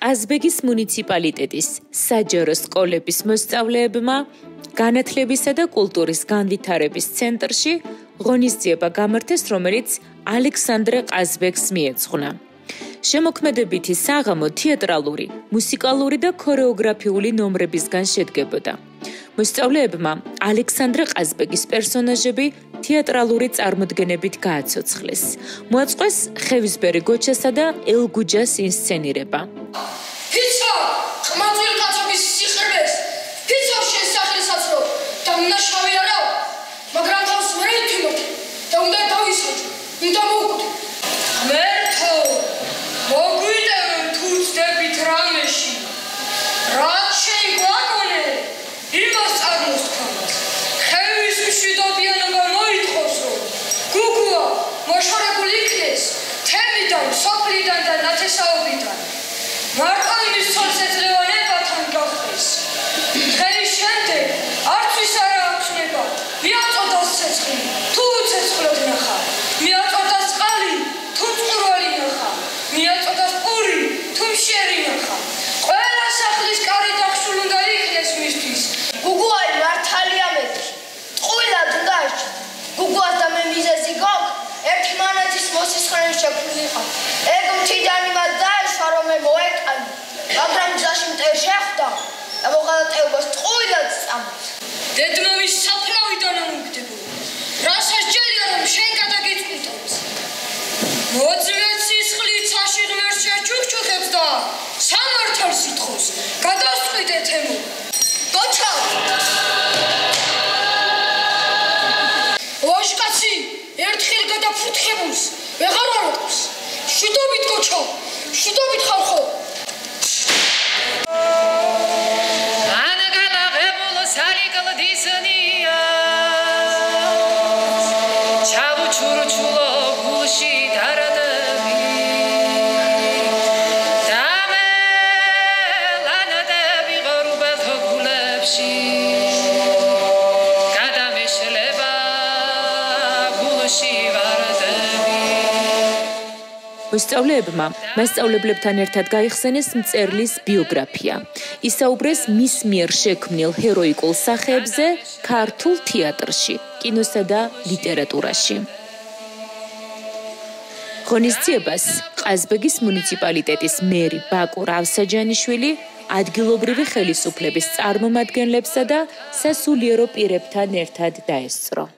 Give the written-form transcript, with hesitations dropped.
ყაზბეგის მუნიციპალიტეტის საჯარო სკოლების მოსწავლეებმა განათლებისა და კულტურის განვითარების ცენტრში ღონისძიება გამართეს, რომელიც ალექსანდრე ყაზბეგს მიეძღვნა. შემოქმედებითი საღამო თეატრალური, მუსიკალური და ქორეოგრაფიული ნომრებისგან შედგებოდა. მოსწავლეებმა ალექსანდრე ყაზბეგის პერსონაჟები თეატრალური წარმოდგენებით გააცოცხლეს. მოაწყვეს ხევისბერი გოჩასა და ელგუჯას ინსცენირება. Pizza! ყმაწვილ კაცობის სიხრბეს! Pizza შესახლისაც რო და მნაშავი არა, მაგრამ თავს ვერ ითმობ და უნდა დავისაჯო, უნდა მოვკვდე. მერტო! მოგვიდევენ თუ ვწდებით რამეში. რაც შეიგვაგონე, იმას წარმოსთქვა. ხევის მშვიდობიანობა მოითხოვს, რომ გუგუა მოშორებული იქნეს თემიდან, სოფლიდან და ნათესაობიდან. მარტო იმის ცოლს ეძლევა ნებათან გახდეს. დღეის შემდეგ არც ვის არ აჩნდება. მიაწოდოს ცეცხლი, თუ ცეცხლად ნახა. მიაწოდოს წყალი, თუ წყურვალი ნახა. მიაწოდოს პური, თუ მშერი ნახა. ყველა სახლის კარი დახშულ უნდა იქნეს მისთვის. გუგუაი მართალია მეტი. ტყუილად უნდა არჩა. გუგუას და მე მიზეზი გოგ ერთმანეთის მოსისხლენ შექმნილიყავ. ეგ მთიდან იმას დაეშვა, რომ მე მოეკანი. მაგრამ გზაში მტერ შეხვდა და მოღალატეობას ტყუილად სწამთ. დედმამის საფლავიდან ამოგდებოდა. რასაც ჯერია, რომ შენ გადაგიწყვიტოს. მოძვეთ სისხლი ცაში ღმერთს შეჩუქჩუქებს და სამართალს ითხოვს. გადასწყვიტე თემო. გოჩა! ვაჟკაცი, ერთხელ გადაფურთხებულს ვეღარ ვარყოფს. მშვიდობით გოჩა, მშვიდობით ხალხო. მოსწავლეებმა მასწავლებლებთან ერთად გაიხსენეს მწერლის ბიოგრაფია. ისაუბრეს მის მიერ შექმნილ ჰეროიკულ სახეებზე ქართულ თეატრში, კინოსა და ლიტერატურაში. ღონისძიებას ყაზბეგის მუნიციპალიტეტის მერი ბაკურ ავსაჯანიშვილი ადგილობრივი ხელისუფლების წარმომადგენლებსა და სასულიერო პირებთან ერთად დაესწრო.